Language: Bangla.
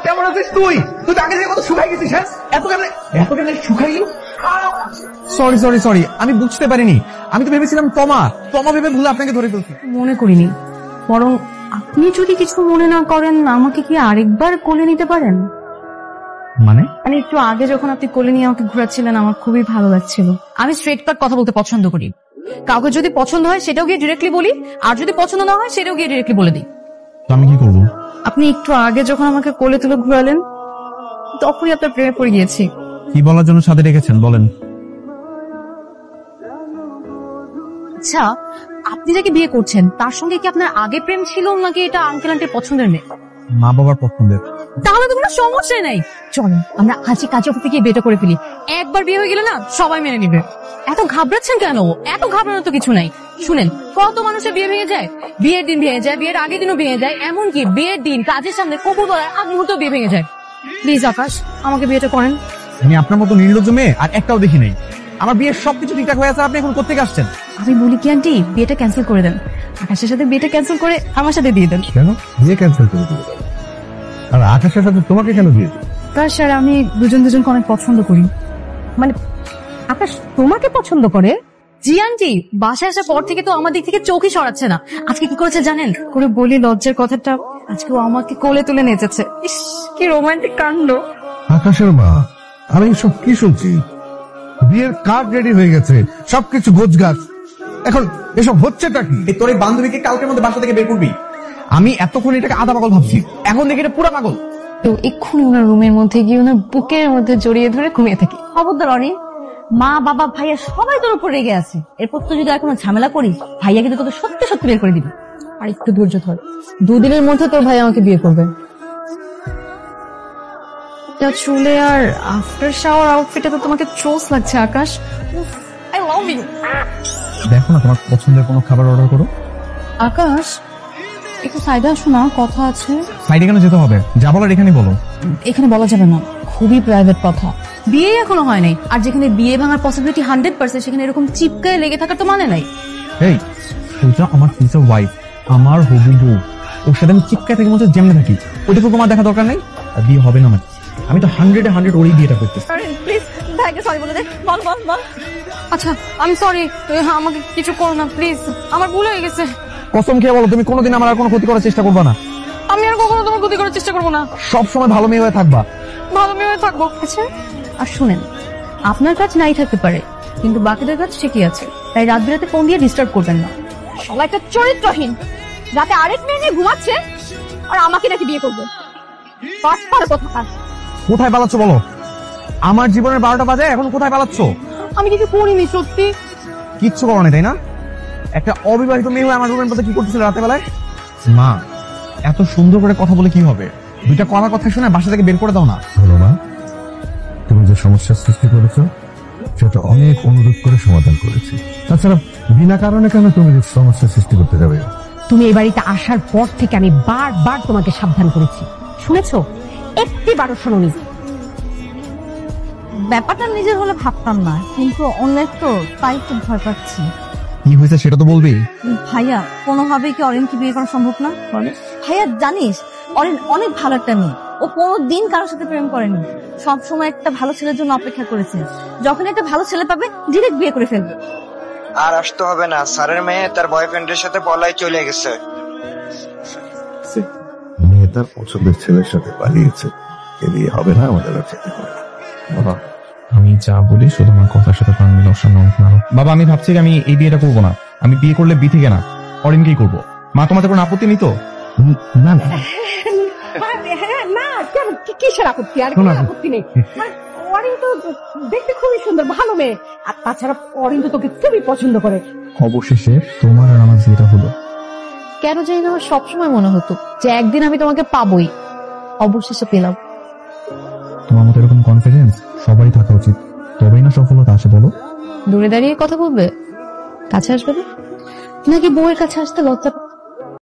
কেমন আছিস তুই? তুই তো আগে থেকে কত শুকাই গেছিস। হ্যাঁ, এত কেন শুকাই? সরি সরি সরি, আমি বুঝতে পারিনি। আমি তো ভেবেছিলাম তমা ভেবে ভুলে আপনাকে ধরে ফেলছি। মনে করিনি, বরং আপনি যদি কিছু মনে না করেন আমাকে কি আরেকবার কোলে নিতে পারেন? মানে একটু আগে যখন আপনি কোলে নিয়ে আমাকে ঘোরাচ্ছিলেন আমার খুবই ভালো লাগছিল। আমি স্ট্রেট কাট কথা বলতে পছন্দ করি। কাউকে যদি পছন্দ হয় সেটাও গিয়ে ডিরেক্টলি বলি, আর যদি পছন্দ না হয় সেটাও গিয়ে ডিরেক্টলি বলে দিই। তো আমি কি করবো? আপনি একটু আগে যখন আমাকে কোলে তুলে ঘোরালেন তখনই আপনার প্রেমে পড়ে গিয়েছি। কি বলার জন্য সাথে রেখেছেন বলেন। আচ্ছা, আপনি যাকে বিয়ে করছেন তার সঙ্গে কি আপনার আগে প্রেম ছিল নাকি এটা আঙ্কেল আন্টির পছন্দের মেয়ে? মা বাবার পছন্দের। তাহলে তো কোনো সমস্যা নাই। চলো আমরা আজই কাজে অফিসে গিয়ে বিয়েটা করে ফেলি। একবার বিয়ে হয়ে গেলে না সবাই মেনে নিবে। এত ঘাবড়াচ্ছেন কেন? এত ঘাবড়ানোর তো কিছু নাই। শুনেন, কত মানুষের বিয়ে ভেঙে যায়, বিয়ের দিন ভেঙে যায়, বিয়ের আগের দিনও ভেঙে যায়, এমনকি বিয়ের দিন কাজের সামনে কবুল বলার আগ মুহূর্তেও বিয়ে ভেঙে যায়। প্লিজ আকাশ, আমাকে বিয়েটা করেন। আমি আপনার মতো নির্লজ্জ মেয়ে আর একটাও দেখি নাই। আমার বিয়ের সবকিছু ঠিকঠাক হয়ে আছে, আপনি এখন কোত্থেকে আসছেন? আমি বলি কি আন্টি, বিয়েটা ক্যান্সেল করে দেন। আকাশের সাথে বিয়েটা ক্যান্সেল করে আমার সাথে দিয়ে দেন। কেন বিয়ে ক্যান্সেল করে দিবে? আর আকাশের সাথে তোমাকে কেন দিয়ে দিবে? আকাশ আর আমি দুজনকে অনেক পছন্দ করি। মানে আকাশ তোমাকে পছন্দ করে? জি আন্টি, বাসায় আসার পর থেকে তো আমার দিক থেকে চোখই সরাচ্ছে না। আজকে কি করেছে জানেন? করে বলি লজ্জার কথাটা, আজকে ও আমাকে কোলে তুলে নেচেছে। ইস, কি রোমান্টিক কাণ্ড। আকাশের মা, আমি সব কি শুনছি? বিয়ের কার্ড রেডি হয়ে গেছে, সবকিছু গোছগাছ, এখন এসব হচ্ছেটা কি? তোর এই বান্ধবীকে কালকের মধ্যে বাসা থেকে বের করবি। আমি এতক্ষণ এটাকে আধা পাগল ভাবছি, এখন দেখি এটা পুরো পাগল। তো এক্ষুনি ওনার রুমের মধ্যে গিয়ে ওনার বুকের মধ্যে জড়িয়ে ধরে ঘুমিয়ে থাকি। খবরদার অনি, মা বাবা ভাইয়া সবাই তোর উপর রেগে আছে। এরপর তো যদি আর কোনো ঝামেলা করিস ভাইয়া কিন্তু তোকে সত্যি সত্যি বের করে দিবি। আর একটু ধৈর্য ধর, 2 দিনের মধ্যে তোর ভাই আমাকে বিয়ে করবে। চুলে আর আফটার শাওয়ার আউটফিটে তো তোমাকে চোস লাগছে আকাশ। I love you. দেখো না, তোমার পছন্দের কোনো খাবার অর্ডার করো। আকাশ, একটু সাইডে আসো না, কথা আছে। সাইডে কেন যেতে হবে? যা বলার এখানে বলো। এখানে বলা যাবে না, খুবই প্রাইভেট কথা। বিয়ে এখনো হয় নাই, আর যেখানে বিয়ে ভাঙার পসিবিলিটি 100%, সেখানে এরকম চিপকায় লেগে থাকার তো মানে নাই। এই, ওইটা আমার ফিউচার ওয়াইফ, আমার হবু বউ। ওর সাথে আমি চিপকায় থেকে মধ্যে যেমন থাকি, ওইটা তো তোমার দেখা দরকার নেই। আর বিয়ে হবে না আমার। আমি তো 100-এ 100 ওরই বিয়েটা করতেছি। প্লিজ ভাইকে সরি বলে দে। বল বল বল। আচ্ছা, আমি সরি, আমাকে কিছু করো না প্লিজ, আমার ভুল হয়ে গেছে। কসম খেয়ে বলো, তুমি কোনোদিন আমার আর কোনো ক্ষতি করার চেষ্টা করবে না। আমি আর কখনো তোমার ক্ষতি করার চেষ্টা করবো না। সব সময় ভালো মেয়ে হয়ে থাকবা। ভালো মেয়ে হয়ে থাকবো। আচ্ছা, আর শুনেন, আপনার কাজ নাই থাকতে পারে, কিন্তু বাকিদের কাজ ঠিকই আছে। তাই রাত বিরাতে ফোন দিয়ে ডিস্টার্ব করবেন না। সবাই একটা চরিত্রহীন, রাতে আরেক মেয়ে নিয়ে ঘুমাচ্ছে আর আমাকে নাকি বিয়ে করবে। কোথায় পালাচ্ছ বলো? আমার জীবনের 12টা বাজে, এখন কোথায় পালাচ্ছ? আমি কিছু করিনি সত্যি। কিচ্ছু করো না তাই না? একটা অবিবাহিত মেয়ে হয়ে আমার রুমের মধ্যে কি করতেছিল রাতে বেলায়? মা, এত সুন্দর করে কথা বলে কি হবে? দুইটা কড়া কথা শুনে বাসা থেকে বের করে দাও না। বলো মা, তুমি যে সমস্যার সৃষ্টি করেছো সেটা অনেক অনুরোধ করে সমাধান করেছি। তাছাড়া বিনা কারণে কেন তুমি সমস্যার সৃষ্টি করতে যাবে? তুমি এই বাড়িতে আসার পর থেকে আমি বারবার তোমাকে সাবধান করেছি, শুনেছো? একটিবারও শোনোনি। ব্যাপারটা নিজের হলে ভাবতাম না, কিন্তু অনেক তো, তাই খুব ভয় পাচ্ছি। কি হয়েছে সেটা তো বলবি। ভাইয়া, কোনোভাবেই কি অরিনকে বিয়ে করা সম্ভব না? ভাইয়া জানিস, অরিন অনেক ভালো একটা মেয়ে। ও কোনোদিন কারোর সাথে প্রেম করেনি, সবসময় একটা ভালো ছেলের জন্য অপেক্ষা করেছে। যখন একটা ভালো ছেলে পাবে ডিরেক্ট বিয়ে করে ফেলবে। আর আসতে হবে না, স্যারের মেয়ে তার বয়ফ্রেন্ডের সাথে পলাই চলে গেছে। মেয়ে তার পছন্দের ছেলের সাথে পালিয়েছে, এ বিয়ে হবে না আমাদের সাথে। বাবা, আমি যা বলি শুধু আমার কথার সাথে প্রাণ মিলে অসাধারণ মারো। বাবা, আমি ভাবছি আমি এই বিয়েটা করবো না। আমি বিয়ে করলে বি থেকে না, অরিনকেই করবো। মা, তোমাদের কোনো আপত্তি নেই তো? না না না, কেন কিসের আপত্তি? আর কোনো আপত্তি নেই। অরিন তো দেখতে খুবই সুন্দর, ভালো মেয়ে। আর তাছাড়া অরিন তো তোকে খুবই পছন্দ করে। অবশেষে তোমার আর আমার বিয়েটা হলো। কেন জানি না আমার সবসময় মনে হতো যে একদিন আমি তোমাকে পাবোই, অবশেষে পেলাম। তোমার মতো এরকম কনফিডেন্স সবারই থাকা উচিত, তবেই না সফলতা আসে বলো। দূরে দাঁড়িয়ে কথা বলবে, কাছে আসবে না? নাকি বউয়ের কাছে আসতে লজ্জা